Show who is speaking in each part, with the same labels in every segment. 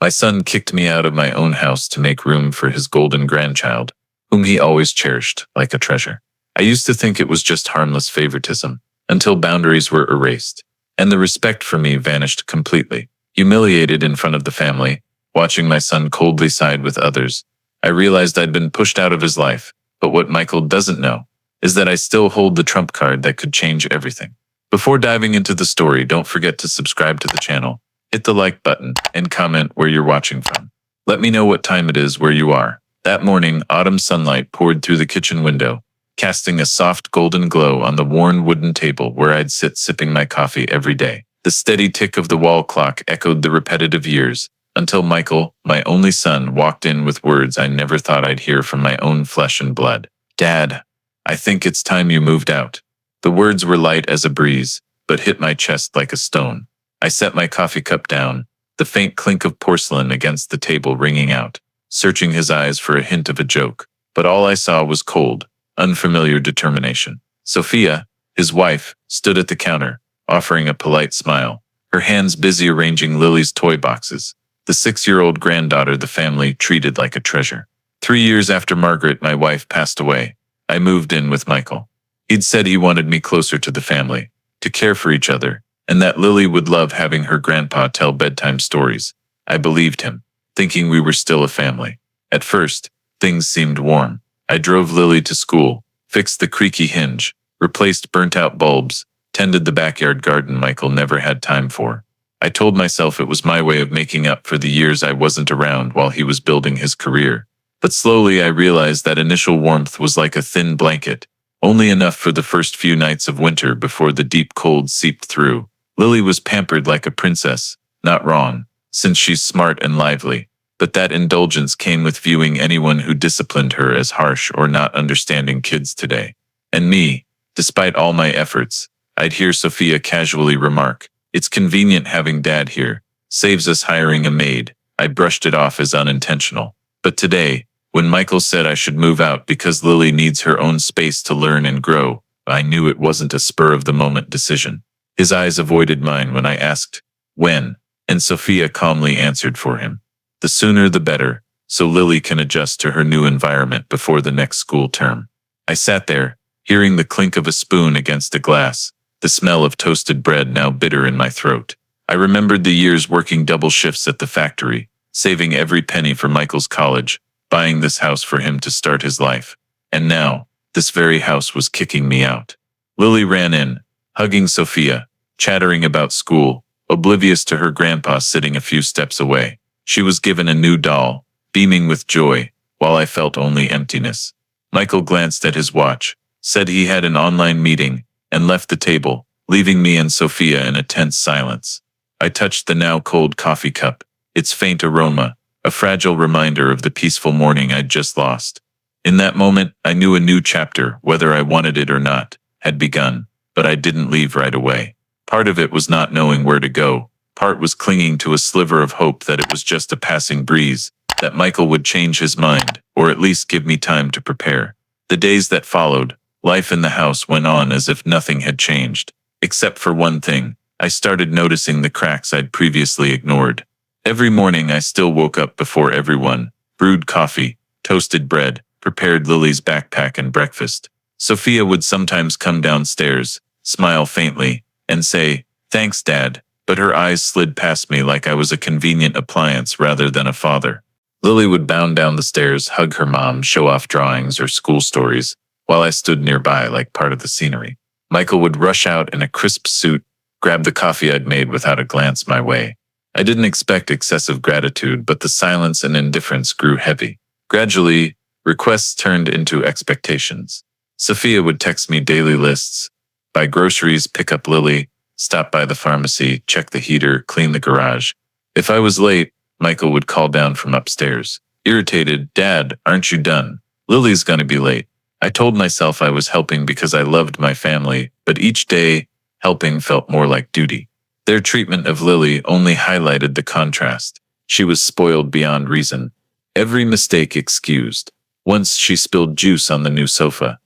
Speaker 1: My son kicked me out of my own house to make room for his golden grandchild, whom he always cherished like a treasure. I used to think it was just harmless favoritism, until boundaries were erased, and the respect for me vanished completely. Humiliated in front of the family, watching my son coldly side with others, I realized I'd been pushed out of his life, but what Michael doesn't know is that I still hold the trump card that could change everything. Before diving into the story, don't forget to subscribe to the channel, hit the like button, and comment where you're watching from. Let me know what time it is where you are. That morning, autumn sunlight poured through the kitchen window, casting a soft golden glow on the worn wooden table where I'd sit sipping my coffee every day. The steady tick of the wall clock echoed the repetitive years, until Michael, my only son, walked in with words I never thought I'd hear from my own flesh and blood. "Dad, I think it's time you moved out." The words were light as a breeze, but hit my chest like a stone. I set my coffee cup down, the faint clink of porcelain against the table ringing out, searching his eyes for a hint of a joke. But all I saw was cold, unfamiliar determination. Sophia, his wife, stood at the counter, offering a polite smile, her hands busy arranging Lily's toy boxes, the 6-year-old granddaughter the family treated like a treasure. 3 years after Margaret, my wife, passed away, I moved in with Michael. He'd said he wanted me closer to the family, to care for each other, and that Lily would love having her grandpa tell bedtime stories. I believed him, thinking we were still a family. At first, things seemed warm. I drove Lily to school, fixed the creaky hinge, replaced burnt-out bulbs, tended the backyard garden Michael never had time for. I told myself it was my way of making up for the years I wasn't around while he was building his career. But slowly I realized that initial warmth was like a thin blanket, only enough for the first few nights of winter before the deep cold seeped through. Lily was pampered like a princess, not wrong, since she's smart and lively, but that indulgence came with viewing anyone who disciplined her as harsh or not understanding kids today. And me, despite all my efforts, I'd hear Sophia casually remark, "It's convenient having Dad here, saves us hiring a maid." I brushed it off as unintentional. But today, when Michael said I should move out because Lily needs her own space to learn and grow, I knew it wasn't a spur-of-the-moment decision. His eyes avoided mine when I asked, "When?" and Sophia calmly answered for him. "The sooner the better, so Lily can adjust to her new environment before the next school term." I sat there, hearing the clink of a spoon against a glass, the smell of toasted bread now bitter in my throat. I remembered the years working double shifts at the factory, saving every penny for Michael's college, buying this house for him to start his life. And now, this very house was kicking me out. Lily ran in, hugging Sophia, chattering about school, oblivious to her grandpa sitting a few steps away. She was given a new doll, beaming with joy, while I felt only emptiness. Michael glanced at his watch, said he had an online meeting, and left the table, leaving me and Sophia in a tense silence. I touched the now cold coffee cup, its faint aroma, a fragile reminder of the peaceful morning I'd just lost. In that moment, I knew a new chapter, whether I wanted it or not, had begun, but I didn't leave right away. Part of it was not knowing where to go, part was clinging to a sliver of hope that it was just a passing breeze, that Michael would change his mind, or at least give me time to prepare. The days that followed, life in the house went on as if nothing had changed. Except for one thing, I started noticing the cracks I'd previously ignored. Every morning I still woke up before everyone, brewed coffee, toasted bread, prepared Lily's backpack and breakfast. Sophia would sometimes come downstairs, smile faintly, and say, "Thanks, Dad," but her eyes slid past me like I was a convenient appliance rather than a father. Lily would bound down the stairs, hug her mom, show off drawings or school stories, while I stood nearby like part of the scenery. Michael would rush out in a crisp suit, grab the coffee I'd made without a glance my way. I didn't expect excessive gratitude, but the silence and indifference grew heavy. Gradually, requests turned into expectations. Sophia would text me daily lists: buy groceries, pick up Lily, stop by the pharmacy, check the heater, clean the garage. If I was late, Michael would call down from upstairs, irritated, "Dad, aren't you done? Lily's gonna be late." I told myself I was helping because I loved my family, but each day, helping felt more like duty. Their treatment of Lily only highlighted the contrast. She was spoiled beyond reason, every mistake excused. Once she spilled juice on the new sofa.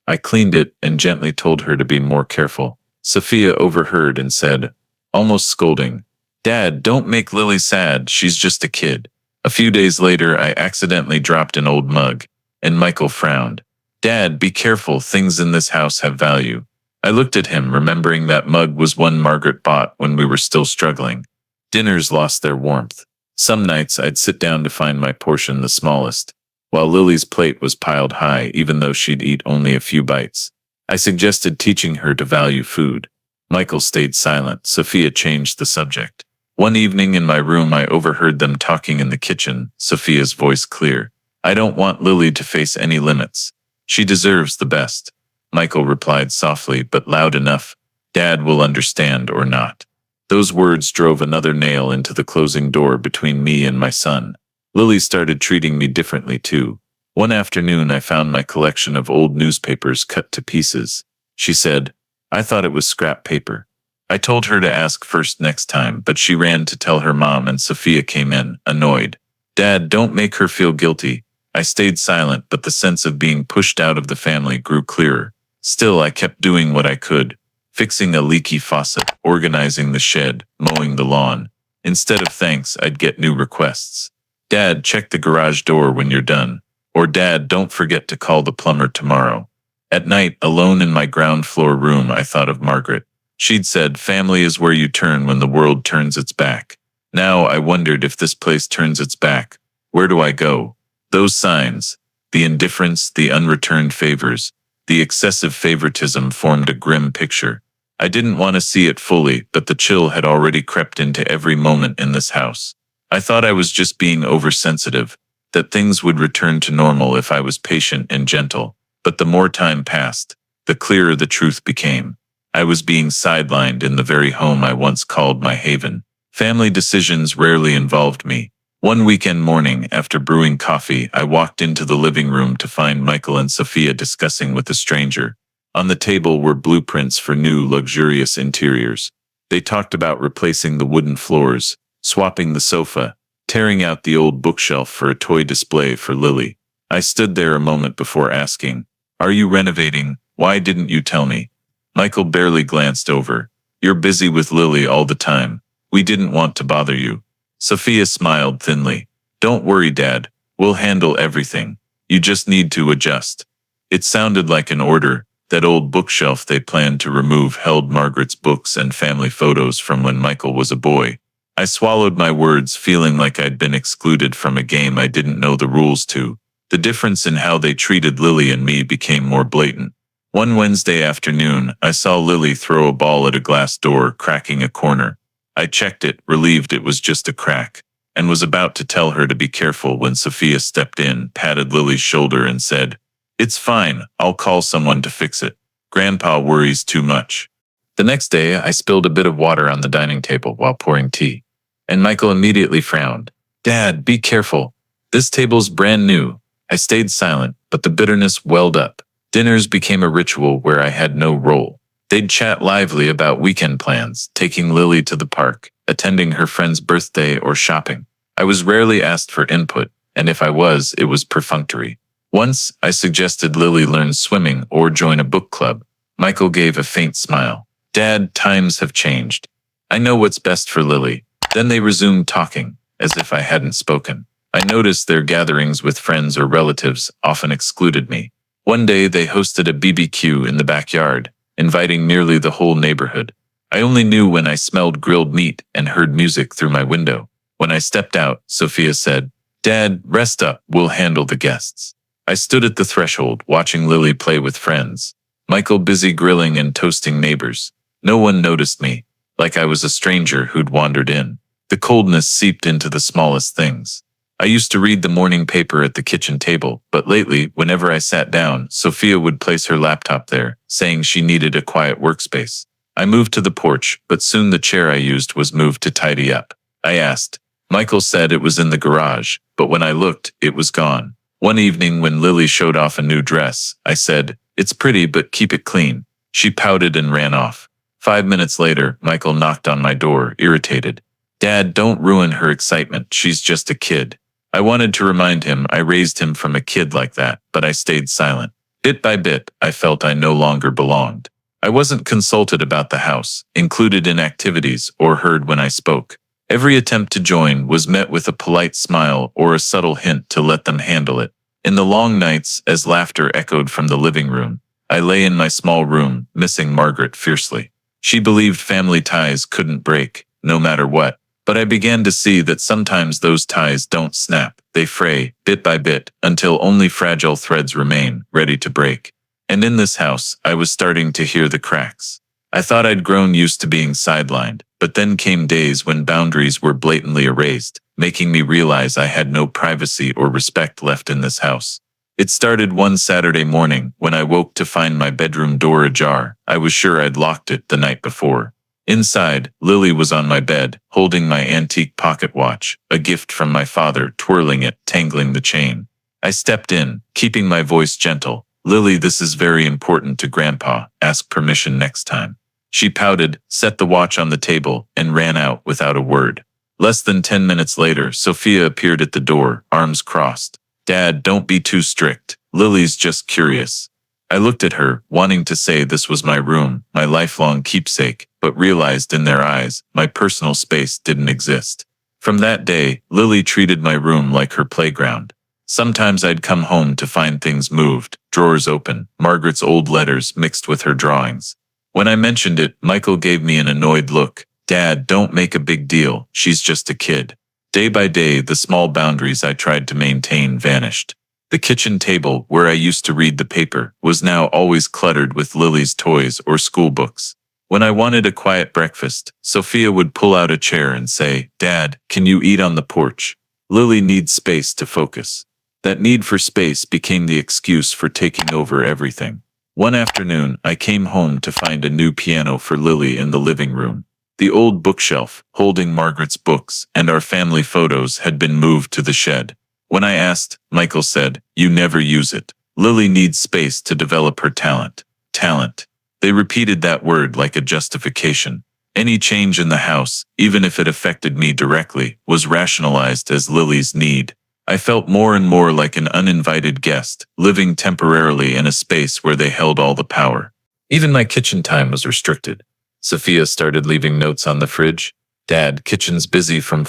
Speaker 1: I cleaned it and gently told her to be more careful. Sophia overheard and said, almost scolding, Dad, don't make Lily sad, she's just a kid. A few days later, I accidentally dropped an old mug, and Michael frowned. Dad, be careful, things in this house have value. I looked at him, remembering that mug was one Margaret bought when we were still struggling. Dinners lost their warmth. Some nights I'd sit down to find my portion the smallest, while Lily's plate was piled high even though she'd eat only a few bites. I suggested teaching her to value food. Michael stayed silent. Sophia changed the subject. One evening in my room I overheard them talking in the kitchen, Sophia's voice clear. I don't want Lily to face any limits. She deserves the best. Michael replied softly but loud enough. Dad will understand or not. Those words drove another nail into the closing door between me and my son. Lily started treating me differently too. One afternoon I found my collection of old newspapers cut to pieces. She said, I thought it was scrap paper. I told her to ask first next time, but she ran to tell her mom and Sophia came in, annoyed. Dad, don't make her feel guilty. I stayed silent, but the sense of being pushed out of the family grew clearer. Still, I kept doing what I could. Fixing a leaky faucet, organizing the shed, mowing the lawn. Instead of thanks, I'd get new requests. Dad, check the garage door when you're done. Or Dad, don't forget to call the plumber tomorrow. At night, alone in my ground floor room, I thought of Margaret. She'd said, family is where you turn when the world turns its back. Now I wondered, if this place turns its back, where do I go? Those signs, the indifference, the unreturned favors, the excessive favoritism formed a grim picture. I didn't want to see it fully, but the chill had already crept into every moment in this house. I thought I was just being oversensitive, that things would return to normal if I was patient and gentle. But the more time passed, the clearer the truth became. I was being sidelined in the very home I once called my haven. Family decisions rarely involved me. One weekend morning, after brewing coffee, I walked into the living room to find Michael and Sophia discussing with a stranger. On the table were blueprints for new, luxurious interiors. They talked about replacing the wooden floors, swapping the sofa, tearing out the old bookshelf for a toy display for Lily. I stood there a moment before asking, Are you renovating? Why didn't you tell me? Michael barely glanced over. You're busy with Lily all the time. We didn't want to bother you. Sophia smiled thinly. Don't worry, Dad. We'll handle everything. You just need to adjust. It sounded like an order. That old bookshelf they planned to remove held Margaret's books and family photos from when Michael was a boy. I swallowed my words, feeling like I'd been excluded from a game I didn't know the rules to. The difference in how they treated Lily and me became more blatant. One Wednesday afternoon, I saw Lily throw a ball at a glass door, cracking a corner. I checked it, relieved it was just a crack, and was about to tell her to be careful when Sophia stepped in, patted Lily's shoulder and said, It's fine, I'll call someone to fix it. Grandpa worries too much. The next day, I spilled a bit of water on the dining table while pouring tea, and Michael immediately frowned. Dad, be careful. This table's brand new. I stayed silent, but the bitterness welled up. Dinners became a ritual where I had no role. They'd chat lively about weekend plans, taking Lily to the park, attending her friend's birthday, or shopping. I was rarely asked for input, and if I was, it was perfunctory. Once, I suggested Lily learn swimming or join a book club. Michael gave a faint smile. Dad, times have changed. I know what's best for Lily. Then they resumed talking, as if I hadn't spoken. I noticed their gatherings with friends or relatives often excluded me. One day they hosted a BBQ in the backyard, inviting nearly the whole neighborhood. I only knew when I smelled grilled meat and heard music through my window. When I stepped out, Sophia said, Dad, rest up, we'll handle the guests. I stood at the threshold, watching Lily play with friends. Michael busy grilling and toasting neighbors. No one noticed me, like I was a stranger who'd wandered in. The coldness seeped into the smallest things. I used to read the morning paper at the kitchen table, but lately, whenever I sat down, Sophia would place her laptop there, saying she needed a quiet workspace. I moved to the porch, but soon the chair I used was moved to tidy up. I asked. Michael said it was in the garage, but when I looked, it was gone. One evening when Lily showed off a new dress, I said, It's pretty, but keep it clean. She pouted and ran off. 5 minutes later, Michael knocked on my door, irritated. Dad, don't ruin her excitement, she's just a kid. I wanted to remind him I raised him from a kid like that, but I stayed silent. Bit by bit, I felt I no longer belonged. I wasn't consulted about the house, included in activities, or heard when I spoke. Every attempt to join was met with a polite smile or a subtle hint to let them handle it. In the long nights, as laughter echoed from the living room, I lay in my small room, missing Margaret fiercely. She believed family ties couldn't break, no matter what. But I began to see that sometimes those ties don't snap, they fray, bit by bit, until only fragile threads remain, ready to break. And in this house, I was starting to hear the cracks. I thought I'd grown used to being sidelined, but then came days when boundaries were blatantly erased, making me realize I had no privacy or respect left in this house. It started one Saturday morning when I woke to find my bedroom door ajar. I was sure I'd locked it the night before. Inside, Lily was on my bed, holding my antique pocket watch, a gift from my father, twirling it, tangling the chain. I stepped in, keeping my voice gentle. "Lily, this is very important to Grandpa. Ask permission next time." She pouted, set the watch on the table, and ran out without a word. Less than 10 minutes later, Sophia appeared at the door, arms crossed. "Dad, don't be too strict. Lily's just curious." I looked at her, wanting to say this was my room, my lifelong keepsake, but realized in their eyes, my personal space didn't exist. From that day, Lily treated my room like her playground. Sometimes I'd come home to find things moved, drawers open, Margaret's old letters mixed with her drawings. When I mentioned it, Michael gave me an annoyed look. "Dad, don't make a big deal. She's just a kid." Day by day, the small boundaries I tried to maintain vanished. The kitchen table, where I used to read the paper, was now always cluttered with Lily's toys or school books. When I wanted a quiet breakfast, Sophia would pull out a chair and say, "Dad, can you eat on the porch?" Lily needs space to focus. That need for space became the excuse for taking over everything. One afternoon, I came home to find a new piano for Lily in the living room. The old bookshelf, holding Margaret's books and our family photos, had been moved to the shed. When I asked, Michael said, "You never use it. Lily needs space to develop her talent." Talent. They repeated that word like a justification. Any change in the house, even if it affected me directly, was rationalized as Lily's need. I felt more and more like an uninvited guest, living temporarily in a space where they held all the power. Even my kitchen time was restricted. Sophia started leaving notes on the fridge. "Dad, kitchen's busy from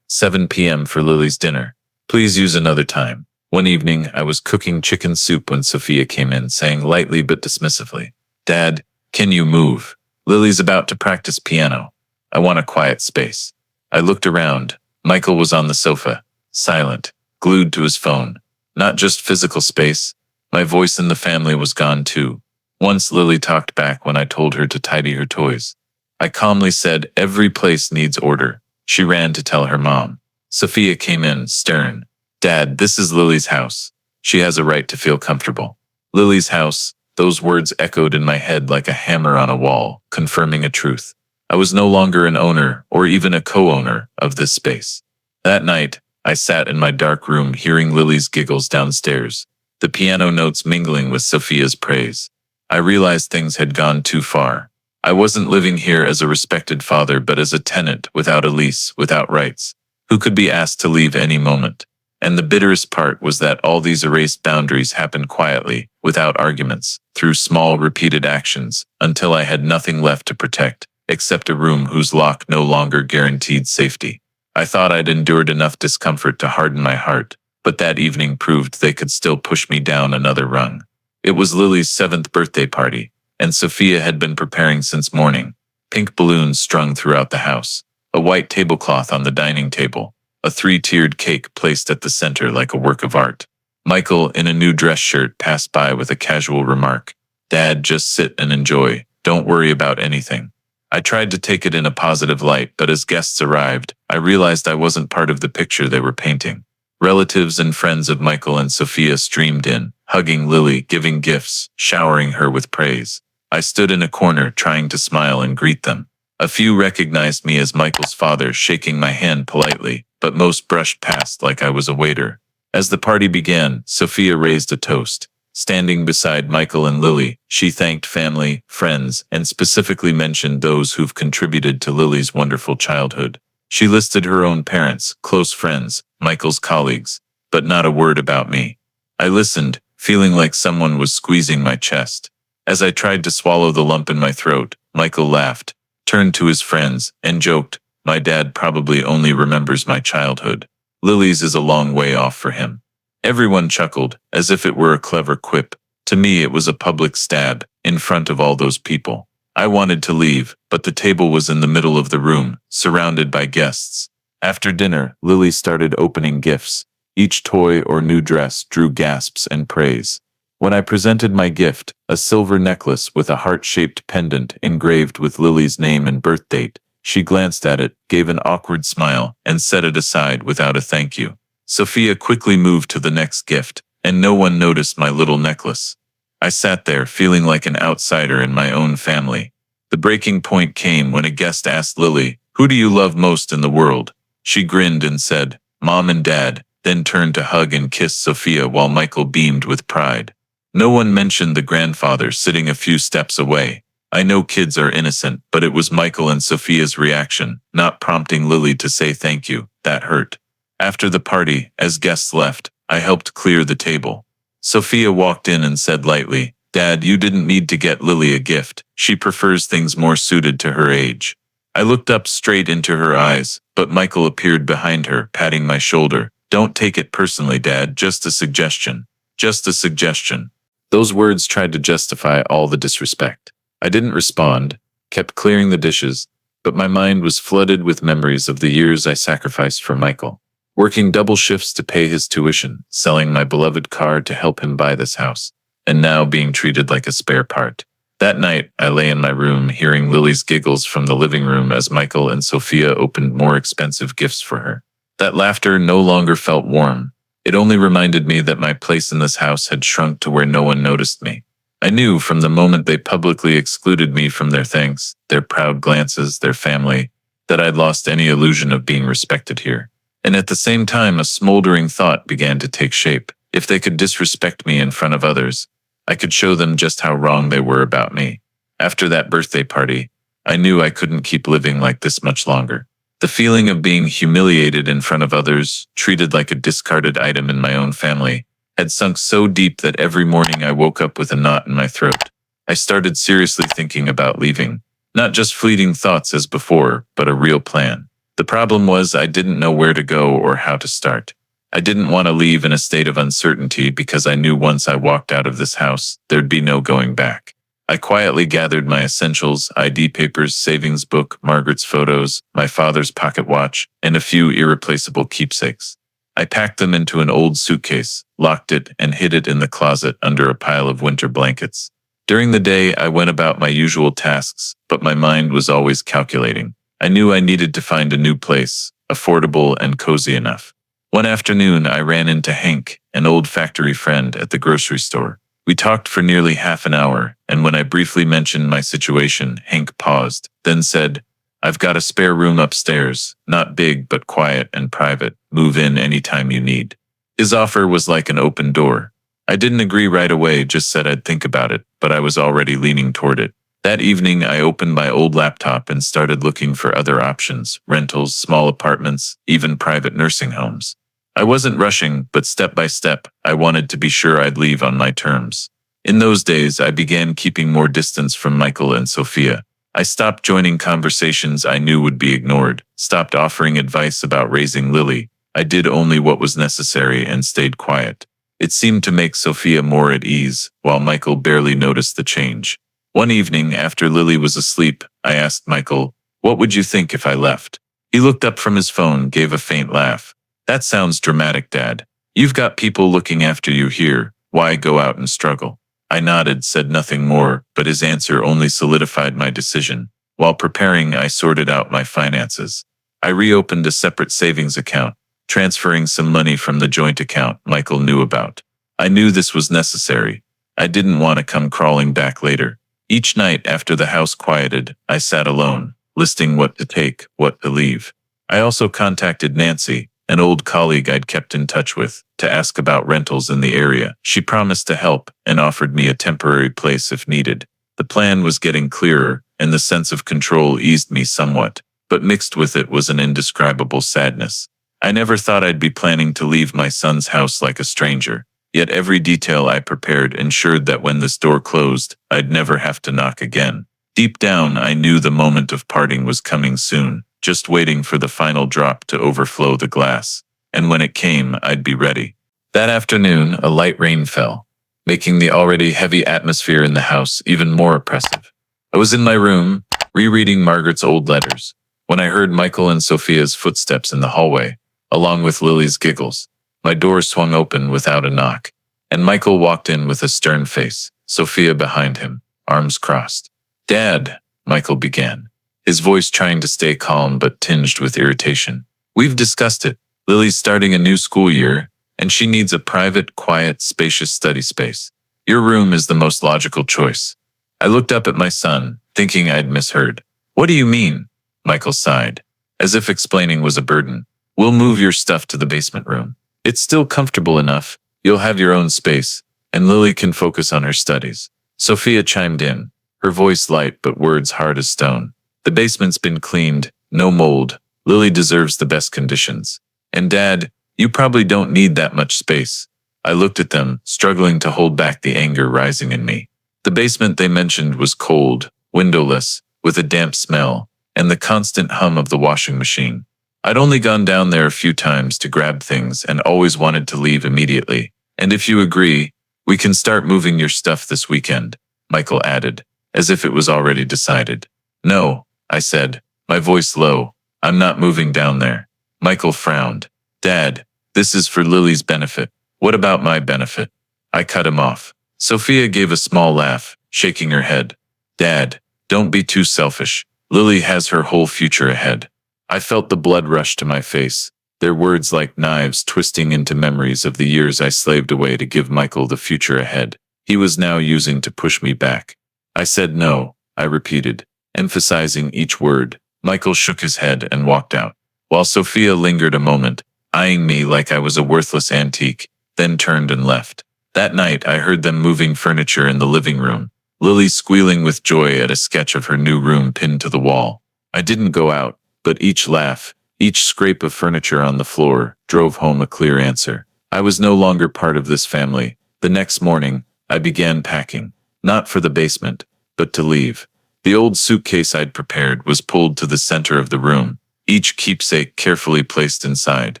Speaker 1: 7 p.m. for Lily's dinner. Please use another time." One evening, I was cooking chicken soup when Sophia came in, saying lightly but dismissively, "Dad, can you move? Lily's about to practice piano. I want a quiet space." I looked around. Michael was on the sofa, silent, glued to his phone. Not just physical space. My voice in the family was gone too. Once Lily talked back when I told her to tidy her toys. I calmly said, "Every place needs order." She ran to tell her mom. Sophia came in, stern. "Dad, this is Lily's house. She has a right to feel comfortable." Lily's house, those words echoed in my head like a hammer on a wall, confirming a truth. I was no longer an owner, or even a co-owner, of this space. That night, I sat in my dark room hearing Lily's giggles downstairs, the piano notes mingling with Sophia's praise. I realized things had gone too far. I wasn't living here as a respected father but as a tenant, without a lease, without rights, who could be asked to leave any moment. And the bitterest part was that all these erased boundaries happened quietly, without arguments, through small repeated actions, until I had nothing left to protect, except a room whose lock no longer guaranteed safety. I thought I'd endured enough discomfort to harden my heart, but that evening proved they could still push me down another rung. It was Lily's 7th birthday party, and Sophia had been preparing since morning. Pink balloons strung throughout the house, a white tablecloth on the dining table, a 3-tiered cake placed at the center like a work of art. Michael, in a new dress shirt, passed by with a casual remark. "Dad, just sit and enjoy. Don't worry about anything." I tried to take it in a positive light, but as guests arrived, I realized I wasn't part of the picture they were painting. Relatives and friends of Michael and Sophia streamed in, hugging Lily, giving gifts, showering her with praise. I stood in a corner, trying to smile and greet them. A few recognized me as Michael's father, shaking my hand politely, but most brushed past like I was a waiter. As the party began, Sophia raised a toast. Standing beside Michael and Lily, she thanked family, friends, and specifically mentioned those who've contributed to Lily's wonderful childhood. She listed her own parents, close friends, Michael's colleagues, but not a word about me. I listened, feeling like someone was squeezing my chest. As I tried to swallow the lump in my throat, Michael laughed, turned to his friends, and joked, My dad probably only remembers my childhood. Lily's is a long way off for him. Everyone chuckled, as if it were a clever quip. To me, it was a public stab, in front of all those people. I wanted to leave, but the table was in the middle of the room, surrounded by guests. After dinner, Lily started opening gifts. Each toy or new dress drew gasps and praise. When I presented my gift, a silver necklace with a heart-shaped pendant engraved with Lily's name and birth date, she glanced at it, gave an awkward smile, and set it aside without a thank you. Sophia quickly moved to the next gift, and no one noticed my little necklace. I sat there feeling like an outsider in my own family. The breaking point came when a guest asked Lily, "Who do you love most in the world?" She grinned and said, "Mom and Dad," then turned to hug and kiss Sophia while Michael beamed with pride. No one mentioned the grandfather sitting a few steps away. I know kids are innocent, but it was Michael and Sophia's reaction, not prompting Lily to say thank you, that hurt. After the party, as guests left, I helped clear the table. Sophia walked in and said lightly, "Dad, you didn't need to get Lily a gift. She prefers things more suited to her age." I looked up straight into her eyes, but Michael appeared behind her, patting my shoulder. "Don't take it personally, Dad, just a suggestion. Just a suggestion." Those words tried to justify all the disrespect. I didn't respond, kept clearing the dishes, but my mind was flooded with memories of the years I sacrificed for Michael. Working double shifts to pay his tuition, selling my beloved car to help him buy this house, and now being treated like a spare part. That night, I lay in my room hearing Lily's giggles from the living room as Michael and Sophia opened more expensive gifts for her. That laughter no longer felt warm. It only reminded me that my place in this house had shrunk to where no one noticed me. I knew from the moment they publicly excluded me from their thanks, their proud glances, their family, that I'd lost any illusion of being respected here. And at the same time, a smoldering thought began to take shape. If they could disrespect me in front of others, I could show them just how wrong they were about me. After that birthday party, I knew I couldn't keep living like this much longer. The feeling of being humiliated in front of others, treated like a discarded item in my own family, had sunk so deep that every morning I woke up with a knot in my throat. I started seriously thinking about leaving. Not just fleeting thoughts as before, but a real plan. The problem was I didn't know where to go or how to start. I didn't want to leave in a state of uncertainty because I knew once I walked out of this house, there'd be no going back. I quietly gathered my essentials, ID papers, savings book, Margaret's photos, my father's pocket watch, and a few irreplaceable keepsakes. I packed them into an old suitcase, locked it, and hid it in the closet under a pile of winter blankets. During the day, I went about my usual tasks, but my mind was always calculating. I knew I needed to find a new place, affordable and cozy enough. One afternoon, I ran into Hank, an old factory friend, at the grocery store. We talked for nearly half an hour, and when I briefly mentioned my situation, Hank paused, then said, "I've got a spare room upstairs, not big but quiet and private. Move in anytime you need." His offer was like an open door. I didn't agree right away, just said I'd think about it, but I was already leaning toward it. That evening, I opened my old laptop and started looking for other options, rentals, small apartments, even private nursing homes. I wasn't rushing, but step by step, I wanted to be sure I'd leave on my terms. In those days, I began keeping more distance from Michael and Sophia. I stopped joining conversations I knew would be ignored, stopped offering advice about raising Lily. I did only what was necessary and stayed quiet. It seemed to make Sophia more at ease, while Michael barely noticed the change. One evening, after Lily was asleep, I asked Michael, "What would you think if I left?" He looked up from his phone, gave a faint laugh. "That sounds dramatic, Dad. You've got people looking after you here. Why go out and struggle?" I nodded, said nothing more, but his answer only solidified my decision. While preparing, I sorted out my finances. I reopened a separate savings account, transferring some money from the joint account Michael knew about. I knew this was necessary. I didn't want to come crawling back later. Each night after the house quieted, I sat alone, listing what to take, what to leave. I also contacted Nancy, an old colleague I'd kept in touch with, to ask about rentals in the area. She promised to help and offered me a temporary place if needed. The plan was getting clearer, and the sense of control eased me somewhat, but mixed with it was an indescribable sadness. I never thought I'd be planning to leave my son's house like a stranger, yet every detail I prepared ensured that when this door closed, I'd never have to knock again. Deep down, I knew the moment of parting was coming soon. just waiting for the final drop to overflow the glass. And when it came, I'd be ready. That afternoon, a light rain fell, making the already heavy atmosphere in the house even more oppressive. I was in my room, rereading Margaret's old letters, when I heard Michael and Sophia's footsteps in the hallway, along with Lily's giggles. My door swung open without a knock, and Michael walked in with a stern face, Sophia behind him, arms crossed. "Dad," Michael began, his voice trying to stay calm but tinged with irritation. "We've discussed it. Lily's starting a new school year, and she needs a private, quiet, spacious study space. Your room is the most logical choice." I looked up at my son, thinking I'd misheard. "What do you mean?" Michael sighed, as if explaining was a burden. "We'll move your stuff to the basement room. It's still comfortable enough. You'll have your own space, and Lily can focus on her studies." Sophia chimed in, her voice light but words hard as stone. "The basement's been cleaned, no mold. Lily deserves the best conditions. And Dad, you probably don't need that much space." I looked at them, struggling to hold back the anger rising in me. The basement they mentioned was cold, windowless, with a damp smell, and the constant hum of the washing machine. I'd only gone down there a few times to grab things and always wanted to leave immediately. "And if you agree, we can start moving your stuff this weekend," Michael added, as if it was already decided. "No," I said, my voice low. "I'm not moving down there." Michael frowned. "Dad, this is for Lily's benefit. What about my benefit?" I cut him off. Sophia gave a small laugh, shaking her head. "Dad, don't be too selfish. Lily has her whole future ahead." I felt the blood rush to my face, their words like knives twisting into memories of the years I slaved away to give Michael the future ahead. He was now using to push me back. "I said no," I repeated, emphasizing each word. Michael shook his head and walked out, while Sophia lingered a moment, eyeing me like I was a worthless antique, then turned and left. That night I heard them moving furniture in the living room, Lily squealing with joy at a sketch of her new room pinned to the wall. I didn't go out, but each laugh, each scrape of furniture on the floor, drove home a clear answer. I was no longer part of this family. The next morning, I began packing, not for the basement, but to leave. The old suitcase I'd prepared was pulled to the center of the room, each keepsake carefully placed inside.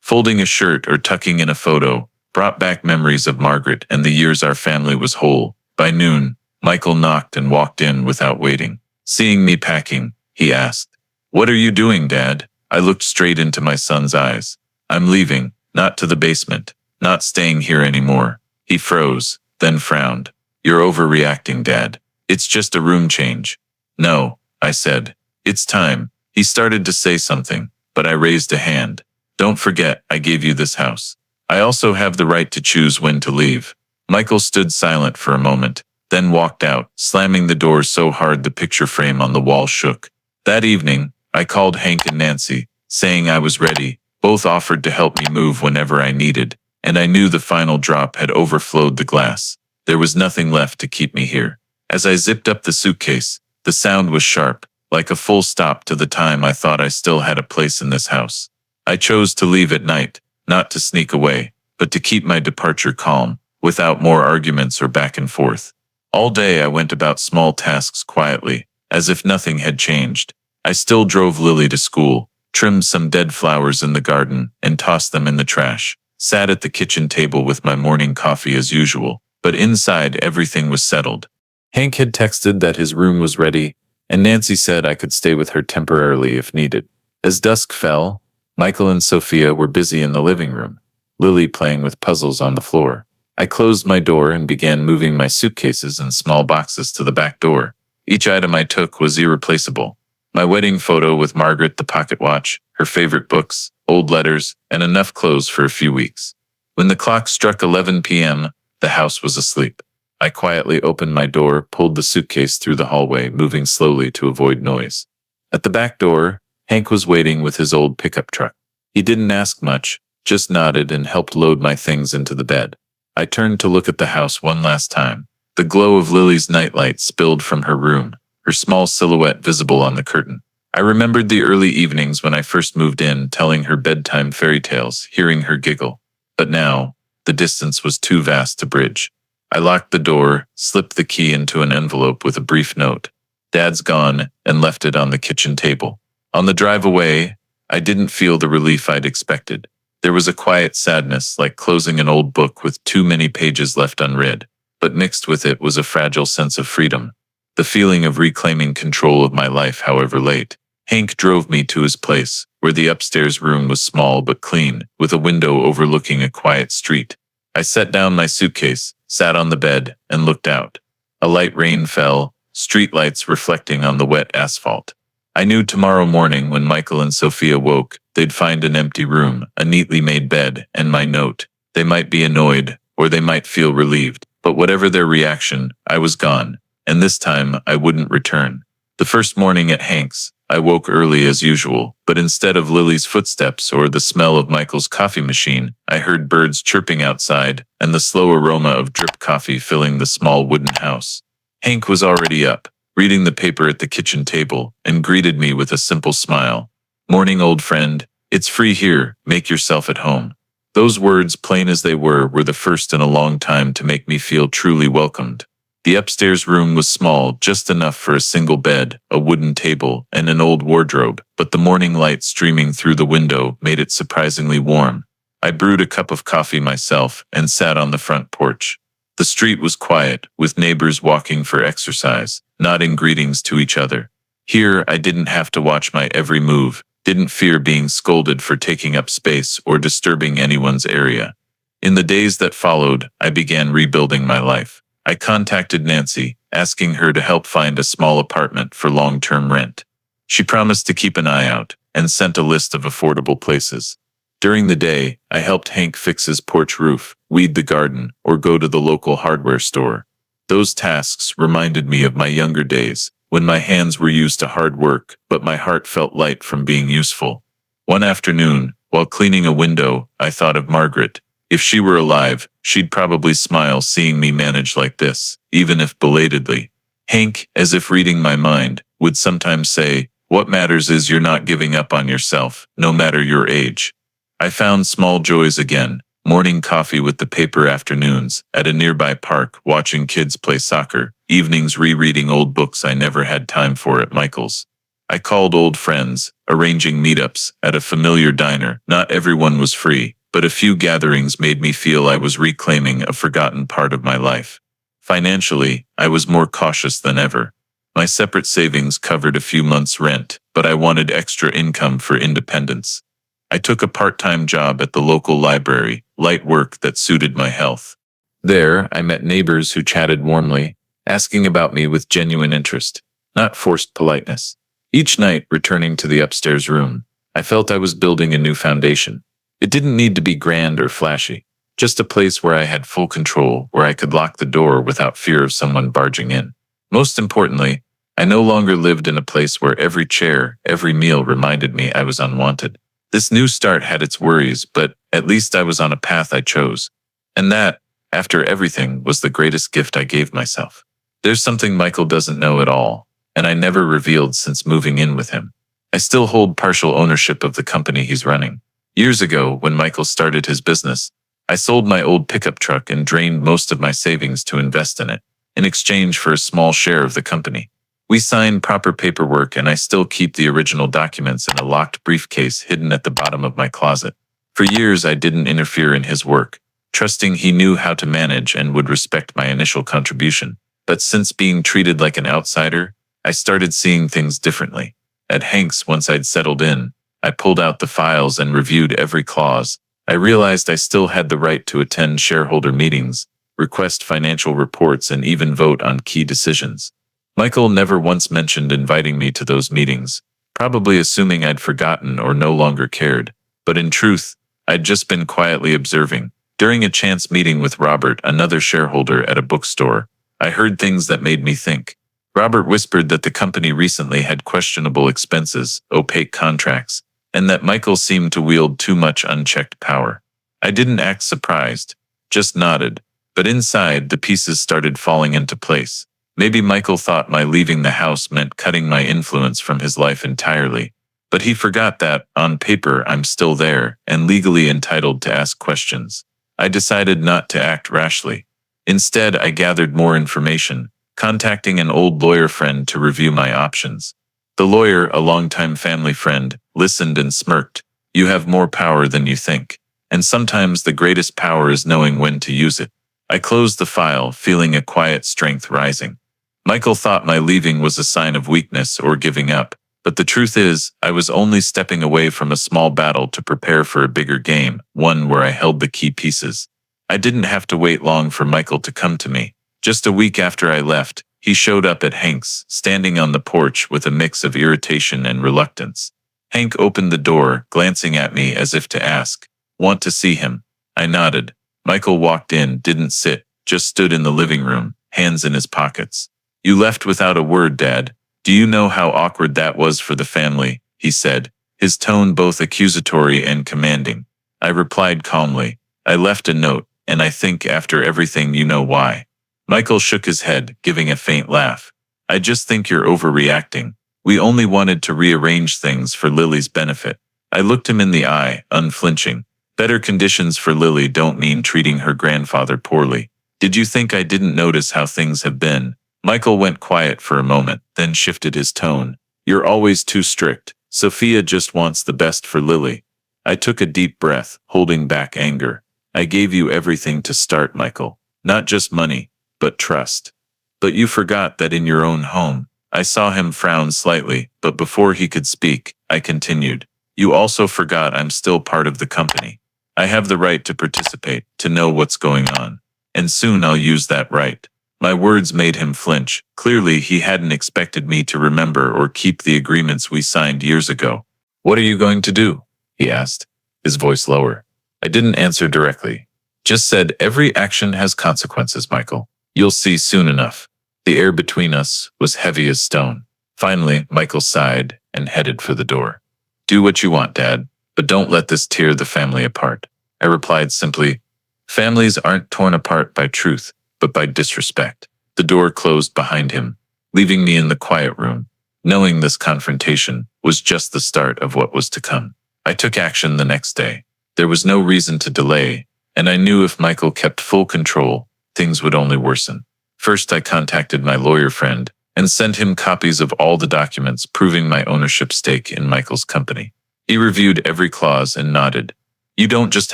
Speaker 1: Folding a shirt or tucking in a photo brought back memories of Margaret and the years our family was whole. By noon, Michael knocked and walked in without waiting. Seeing me packing, he asked, "What are you doing, Dad?" I looked straight into my son's eyes. "I'm leaving, not to the basement, not staying here anymore." He froze, then frowned. "You're overreacting, Dad. It's just a room change." "No," I said. "It's time." He started to say something, but I raised a hand. "Don't forget, I gave you this house. I also have the right to choose when to leave." Michael stood silent for a moment, then walked out, slamming the door so hard the picture frame on the wall shook. That evening, I called Hank and Nancy, saying I was ready. Both offered to help me move whenever I needed, and I knew the final drop had overflowed the glass. There was nothing left to keep me here. As I zipped up the suitcase, the sound was sharp, like a full stop to the time I thought I still had a place in this house. I chose to leave at night, not to sneak away, but to keep my departure calm, without more arguments or back and forth. All day I went about small tasks quietly, as if nothing had changed. I still drove Lily to school, trimmed some dead flowers in the garden, and tossed them in the trash. Sat at the kitchen table with my morning coffee as usual, but inside everything was settled. Hank had texted that his room was ready, and Nancy said I could stay with her temporarily if needed. As dusk fell, Michael and Sophia were busy in the living room, Lily playing with puzzles on the floor. I closed my door and began moving my suitcases and small boxes to the back door. Each item I took was irreplaceable. My wedding photo with Margaret, the pocket watch, her favorite books, old letters, and enough clothes for a few weeks. When the clock struck 11 p.m., the house was asleep. I quietly opened my door, pulled the suitcase through the hallway, moving slowly to avoid noise. At the back door, Hank was waiting with his old pickup truck. He didn't ask much, just nodded and helped load my things into the bed. I turned to look at the house one last time. The glow of Lily's nightlight spilled from her room, her small silhouette visible on the curtain. I remembered the early evenings when I first moved in, telling her bedtime fairy tales, hearing her giggle. But now, the distance was too vast to bridge. I locked the door, slipped the key into an envelope with a brief note. "Dad's gone," and left it on the kitchen table. On the drive away, I didn't feel the relief I'd expected. There was a quiet sadness, like closing an old book with too many pages left unread, but mixed with it was a fragile sense of freedom, the feeling of reclaiming control of my life, however late. Hank drove me to his place, where the upstairs room was small but clean, with a window overlooking a quiet street. I set down my suitcase, sat on the bed, and looked out. A light rain fell, streetlights reflecting on the wet asphalt. I knew tomorrow morning when Michael and Sophia woke, they'd find an empty room, a neatly made bed, and my note. They might be annoyed, or they might feel relieved, but whatever their reaction, I was gone, and this time I wouldn't return. The first morning at Hank's, I woke early as usual, but instead of Lily's footsteps or the smell of Michael's coffee machine, I heard birds chirping outside and the slow aroma of drip coffee filling the small wooden house. Hank was already up, reading the paper at the kitchen table, and greeted me with a simple smile. "Morning, old friend. It's free here. Make yourself at home." Those words, plain as they were the first in a long time to make me feel truly welcomed. The upstairs room was small, just enough for a single bed, a wooden table, and an old wardrobe, but the morning light streaming through the window made it surprisingly warm. I brewed a cup of coffee myself and sat on the front porch. The street was quiet, with neighbors walking for exercise, nodding greetings to each other. Here, I didn't have to watch my every move, didn't fear being scolded for taking up space or disturbing anyone's area. In the days that followed, I began rebuilding my life. I contacted Nancy, asking her to help find a small apartment for long-term rent. She promised to keep an eye out and sent a list of affordable places. During the day, I helped Hank fix his porch roof, weed the garden, or go to the local hardware store. Those tasks reminded me of my younger days, when my hands were used to hard work, but my heart felt light from being useful. One afternoon, while cleaning a window, I thought of Margaret. If she were alive, she'd probably smile seeing me manage like this, even if belatedly. Hank, as if reading my mind, would sometimes say, "What matters is you're not giving up on yourself, no matter your age." I found small joys again, morning coffee with the paper afternoons, at a nearby park watching kids play soccer, evenings rereading old books I never had time for at Michael's. I called old friends, arranging meetups at a familiar diner. Not everyone was free, but a few gatherings made me feel I was reclaiming a forgotten part of my life. Financially, I was more cautious than ever. My separate savings covered a few months' rent, but I wanted extra income for independence. I took a part-time job at the local library, light work that suited my health. There, I met neighbors who chatted warmly, asking about me with genuine interest, not forced politeness. Each night, returning to the upstairs room, I felt I was building a new foundation. It didn't need to be grand or flashy, just a place where I had full control, where I could lock the door without fear of someone barging in. Most importantly, I no longer lived in a place where every chair, every meal reminded me I was unwanted. This new start had its worries, but at least I was on a path I chose. And that, after everything, was the greatest gift I gave myself. There's something Michael doesn't know at all, and I never revealed since moving in with him. I still hold partial ownership of the company he's running. Years ago, when Michael started his business, I sold my old pickup truck and drained most of my savings to invest in it, in exchange for a small share of the company. We signed proper paperwork, and I still keep the original documents in a locked briefcase hidden at the bottom of my closet. For years, I didn't interfere in his work, trusting he knew how to manage and would respect my initial contribution. But since being treated like an outsider, I started seeing things differently. At Hank's, once I'd settled in, I pulled out the files and reviewed every clause. I realized I still had the right to attend shareholder meetings, request financial reports, and even vote on key decisions. Michael never once mentioned inviting me to those meetings, probably assuming I'd forgotten or no longer cared. But in truth, I'd just been quietly observing. During a chance meeting with Robert, another shareholder at a bookstore, I heard things that made me think. Robert whispered that the company recently had questionable expenses, opaque contracts, and that Michael seemed to wield too much unchecked power. I didn't act surprised, just nodded, but inside the pieces started falling into place. Maybe Michael thought my leaving the house meant cutting my influence from his life entirely, but he forgot that, on paper, I'm still there and legally entitled to ask questions. I decided not to act rashly. Instead, I gathered more information, contacting an old lawyer friend to review my options. The lawyer, a longtime family friend, listened and smirked. You have more power than you think. And sometimes the greatest power is knowing when to use it. I closed the file, feeling a quiet strength rising. Michael thought my leaving was a sign of weakness or giving up, but the truth is, I was only stepping away from a small battle to prepare for a bigger game, one where I held the key pieces. I didn't have to wait long for Michael to come to me. Just a week after I left, he showed up at Hank's, standing on the porch with a mix of irritation and reluctance. Hank opened the door, glancing at me as if to ask, "Want to see him?" I nodded. Michael walked in, didn't sit, just stood in the living room, hands in his pockets. "You left without a word, Dad. Do you know how awkward that was for the family?" he said, his tone both accusatory and commanding. I replied calmly, "I left a note, and I think after everything you know why." Michael shook his head, giving a faint laugh. "I just think you're overreacting. We only wanted to rearrange things for Lily's benefit." I looked him in the eye, unflinching. "Better conditions for Lily don't mean treating her grandfather poorly. Did you think I didn't notice how things have been?" Michael went quiet for a moment, then shifted his tone. "You're always too strict. Sophia just wants the best for Lily." I took a deep breath, holding back anger. "I gave you everything to start, Michael. Not just money, but trust. But you forgot that in your own home." I saw him frown slightly, but before he could speak, I continued. "You also forgot I'm still part of the company. I have the right to participate, to know what's going on. And soon I'll use that right." My words made him flinch. Clearly, he hadn't expected me to remember or keep the agreements we signed years ago. "What are you going to do?" he asked, his voice lower. I didn't answer directly. Just said, "Every action has consequences, Michael. You'll see soon enough." The air between us was heavy as stone. Finally, Michael sighed and headed for the door. "Do what you want, Dad, but don't let this tear the family apart." I replied simply, "Families aren't torn apart by truth, but by disrespect." The door closed behind him, leaving me in the quiet room, knowing this confrontation was just the start of what was to come. I took action the next day. There was no reason to delay, and I knew if Michael kept full control, things would only worsen. First, I contacted my lawyer friend and sent him copies of all the documents proving my ownership stake in Michael's company. He reviewed every clause and nodded. "You don't just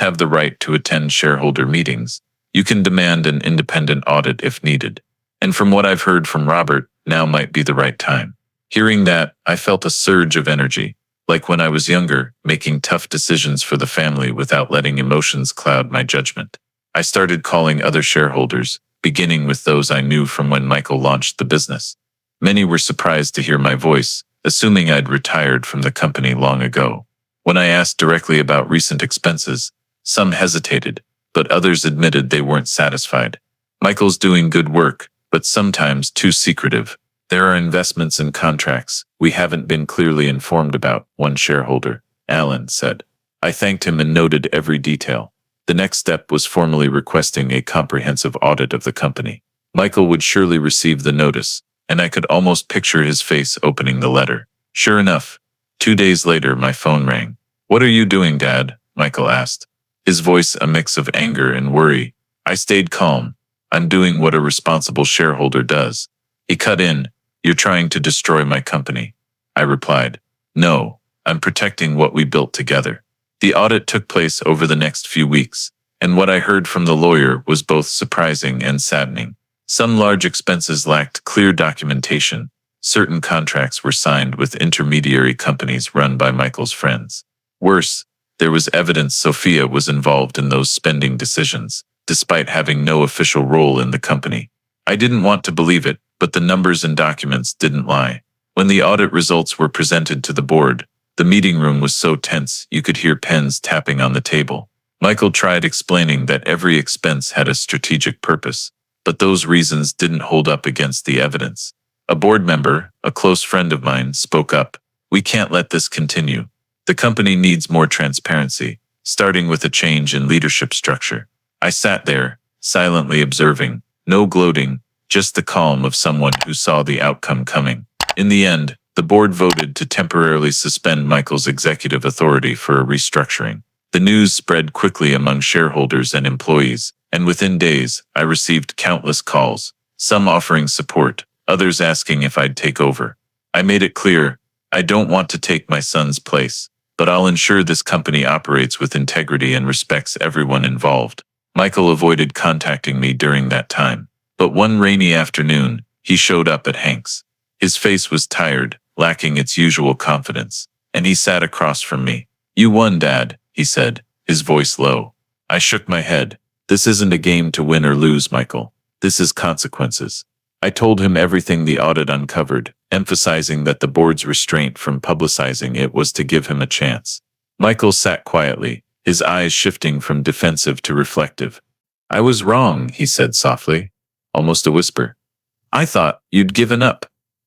Speaker 1: have the right to attend shareholder meetings. You can demand an independent audit if needed. And from what I've heard from Robert, now might be the right time." Hearing that, I felt a surge of energy, like when I was younger, making tough decisions for the family without letting emotions cloud my judgment. I started calling other shareholders, beginning with those I knew from when Michael launched the business. Many were surprised to hear my voice, assuming I'd retired from the company long ago. When I asked directly about recent expenses, some hesitated, but others admitted they weren't satisfied. "Michael's doing good work, but sometimes too secretive. There are investments and contracts we haven't been clearly informed about," one shareholder, Alan, said. I thanked him and noted every detail. The next step was formally requesting a comprehensive audit of the company. Michael would surely receive the notice, and I could almost picture his face opening the letter. Sure enough, 2 days later my phone rang. "What are you doing, Dad?" Michael asked, his voice a mix of anger and worry. I stayed calm. "I'm doing what a responsible shareholder does." He cut in. "You're trying to destroy my company." I replied, "No, I'm protecting what we built together." The audit took place over the next few weeks, and what I heard from the lawyer was both surprising and saddening. Some large expenses lacked clear documentation. Certain contracts were signed with intermediary companies run by Michael's friends. Worse, there was evidence Sophia was involved in those spending decisions, despite having no official role in the company. I didn't want to believe it, but the numbers and documents didn't lie. When the audit results were presented to the board, the meeting room was so tense you could hear pens tapping on the table. Michael tried explaining that every expense had a strategic purpose, but those reasons didn't hold up against the evidence. A board member, a close friend of mine, spoke up. "We can't let this continue. The company needs more transparency, starting with a change in leadership structure." I sat there, silently observing, no gloating, just the calm of someone who saw the outcome coming. In the end, the board voted to temporarily suspend Michael's executive authority for a restructuring. The news spread quickly among shareholders and employees, and within days, I received countless calls, some offering support, others asking if I'd take over. I made it clear, I don't want to take my son's place, but I'll ensure this company operates with integrity and respects everyone involved. Michael avoided contacting me during that time, but one rainy afternoon, he showed up at Hank's. His face was tired, lacking its usual confidence, and he sat across from me. "You won, Dad," he said, his voice low. I shook my head. "This isn't a game to win or lose, Michael. This is consequences." I told him everything the audit uncovered, emphasizing that the board's restraint from publicizing it was to give him a chance. Michael sat quietly, his eyes shifting from defensive to reflective. "I was wrong," he said softly, almost a whisper. "I thought you'd given up.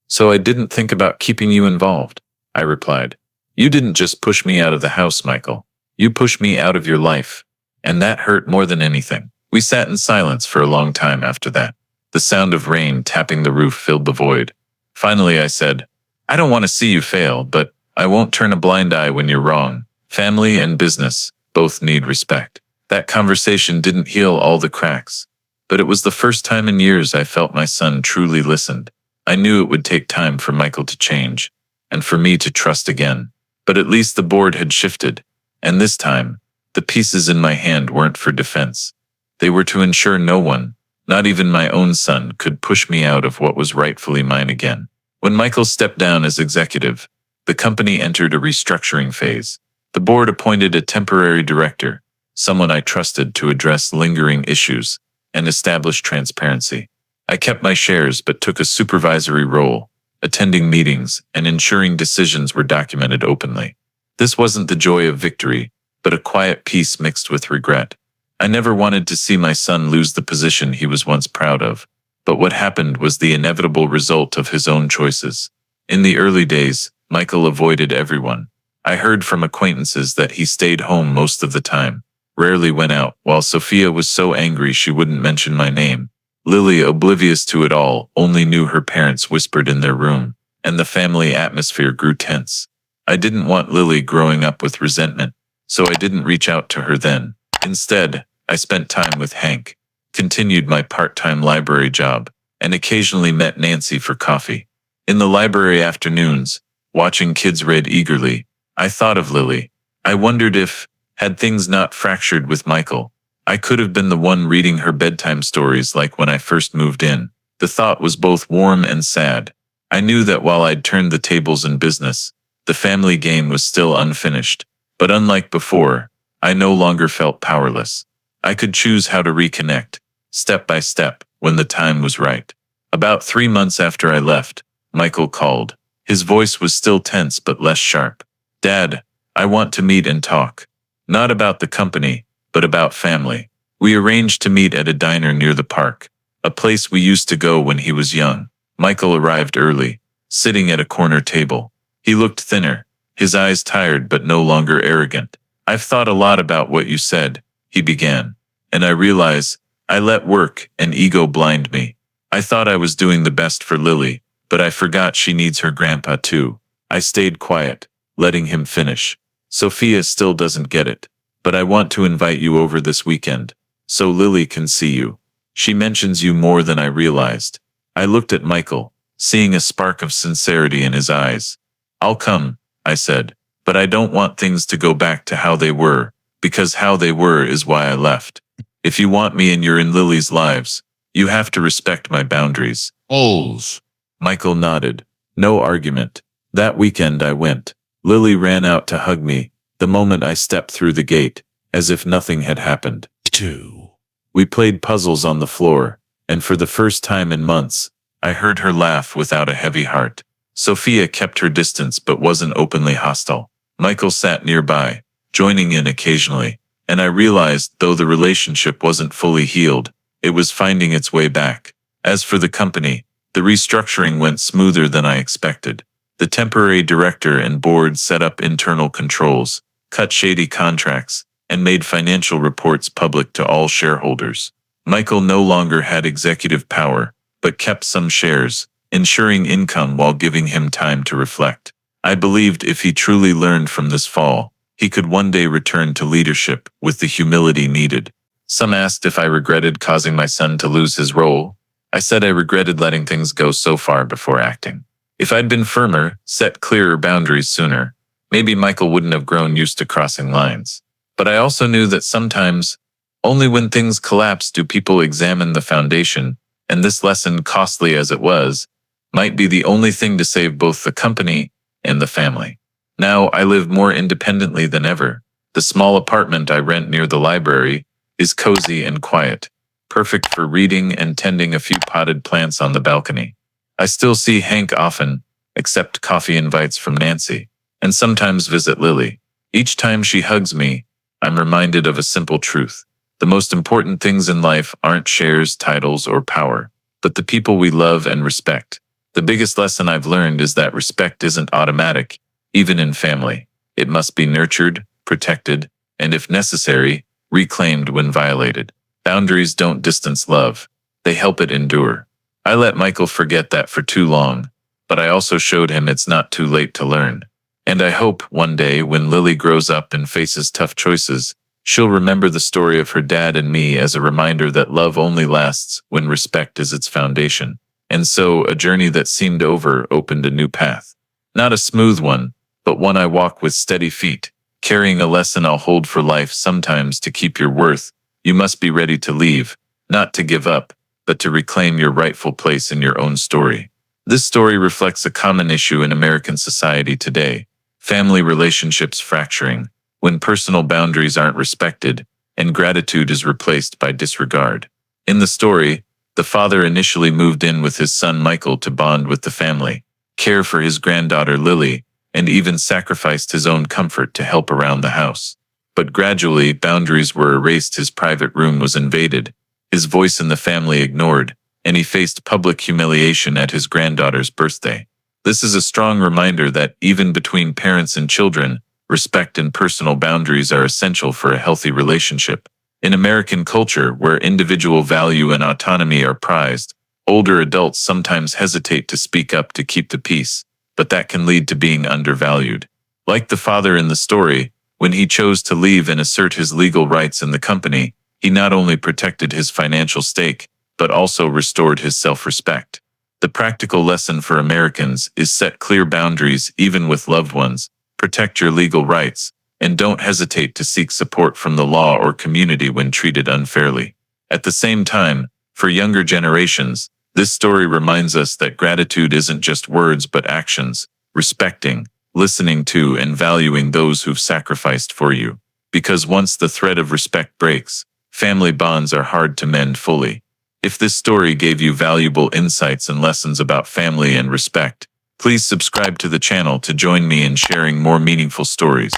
Speaker 1: So I didn't think about keeping you involved," I replied. "You didn't just push me out of the house, Michael. You pushed me out of your life. And that hurt more than anything." We sat in silence for a long time after that. The sound of rain tapping the roof filled the void. Finally, I said, "I don't want to see you fail, but I won't turn a blind eye when you're wrong. Family and business both need respect." That conversation didn't heal all the cracks, but it was the first time in years I felt my son truly listened. I knew it would take time for Michael to change, and for me to trust again. But at least the board had shifted, and this time, the pieces in my hand weren't for defense. They were to ensure no one, not even my own son, could push me out of what was rightfully mine again. When Michael stepped down as executive, the company entered a restructuring phase. The board appointed a temporary director, someone I trusted to address lingering issues and establish transparency. I kept my shares but took a supervisory role, attending meetings and ensuring decisions were documented openly. This wasn't the joy of victory, but a quiet peace mixed with regret. I never wanted to see my son lose the position he was once proud of, but what happened was the inevitable result of his own choices. In the early days, Michael avoided everyone. I heard from acquaintances that he stayed home most of the time, rarely went out, while Sophia was so angry she wouldn't mention my name. Lily, oblivious to it all, only knew her parents whispered in their room, and the family atmosphere grew tense. I didn't want Lily growing up with resentment, so I didn't reach out to her then. Instead, I spent time with Hank, continued my part-time library job, and occasionally met Nancy for coffee. In the library afternoons, watching kids read eagerly, I thought of Lily. I wondered if, had things not fractured with Michael, I could have been the one reading her bedtime stories like when I first moved in. The thought was both warm and sad. I knew that while I'd turned the tables in business, the family game was still unfinished. But unlike before, I no longer felt powerless. I could choose how to reconnect, step by step, when the time was right. About 3 months after I left, Michael called. His voice was still tense but less sharp. "Dad, I want to meet and talk. Not about the company, but about family." We arranged to meet at a diner near the park, a place we used to go when he was young. Michael arrived early, sitting at a corner table. He looked thinner, his eyes tired but no longer arrogant. "I've thought a lot about what you said," he began, "and I realize I let work and ego blind me. I thought I was doing the best for Lily, but I forgot she needs her grandpa too." I stayed quiet, letting him finish. "Sophia still doesn't get it, but I want to invite you over this weekend, so Lily can see you. She mentions you more than I realized." I looked at Michael, seeing a spark of sincerity in his eyes. "I'll come," I said, "but I don't want things to go back to how they were, because how they were is why I left. If you want me and you're in Lily's lives, you have to respect my boundaries."
Speaker 2: O's.
Speaker 1: Michael nodded. No argument. That weekend I went. Lily ran out to hug me the moment I stepped through the gate, as if nothing had happened.
Speaker 2: 2.
Speaker 1: We played puzzles on the floor, and for the first time in months, I heard her laugh without a heavy heart. Sophia kept her distance but wasn't openly hostile. Michael sat nearby, joining in occasionally, and I realized though the relationship wasn't fully healed, it was finding its way back. As for the company, the restructuring went smoother than I expected. The temporary director and board set up internal controls, cut shady contracts, and made financial reports public to all shareholders. Michael no longer had executive power, but kept some shares, ensuring income while giving him time to reflect. I believed if he truly learned from this fall, he could one day return to leadership with the humility needed. Some asked if I regretted causing my son to lose his role. I said I regretted letting things go so far before acting. If I'd been firmer, set clearer boundaries sooner, maybe Michael wouldn't have grown used to crossing lines. But I also knew that sometimes, only when things collapse do people examine the foundation, and this lesson, costly as it was, might be the only thing to save both the company and the family. Now I live more independently than ever. The small apartment I rent near the library is cozy and quiet, perfect for reading and tending a few potted plants on the balcony. I still see Hank often, accept coffee invites from Nancy, and sometimes visit Lily. Each time she hugs me, I'm reminded of a simple truth. The most important things in life aren't shares, titles, or power, but the people we love and respect. The biggest lesson I've learned is that respect isn't automatic, even in family. It must be nurtured, protected, and if necessary, reclaimed when violated. Boundaries don't distance love, they help it endure. I let Michael forget that for too long, but I also showed him it's not too late to learn. And I hope one day when Lily grows up and faces tough choices, she'll remember the story of her dad and me as a reminder that love only lasts when respect is its foundation. And so, a journey that seemed over opened a new path. Not a smooth one, but one I walk with steady feet, carrying a lesson I'll hold for life. Sometimes to keep your worth, you must be ready to leave, not to give up, but to reclaim your rightful place in your own story. This story reflects a common issue in American society today: family relationships fracturing, when personal boundaries aren't respected, and gratitude is replaced by disregard. In the story, the father initially moved in with his son Michael to bond with the family, care for his granddaughter Lily, and even sacrificed his own comfort to help around the house. But gradually, boundaries were erased, his private room was invaded, his voice in the family ignored, and he faced public humiliation at his granddaughter's birthday. This is a strong reminder that even between parents and children, respect and personal boundaries are essential for a healthy relationship. In American culture, where individual value and autonomy are prized, older adults sometimes hesitate to speak up to keep the peace, but that can lead to being undervalued. Like the father in the story, when he chose to leave and assert his legal rights in the company, he not only protected his financial stake, but also restored his self-respect. The practical lesson for Americans is set clear boundaries even with loved ones, protect your legal rights, and don't hesitate to seek support from the law or community when treated unfairly. At the same time, for younger generations, this story reminds us that gratitude isn't just words but actions, respecting, listening to, and valuing those who've sacrificed for you. Because once the thread of respect breaks, family bonds are hard to mend fully. If this story gave you valuable insights and lessons about family and respect, please subscribe to the channel to join me in sharing more meaningful stories.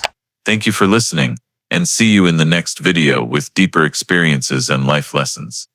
Speaker 1: Thank you for listening, and see you in the next video with deeper experiences and life lessons.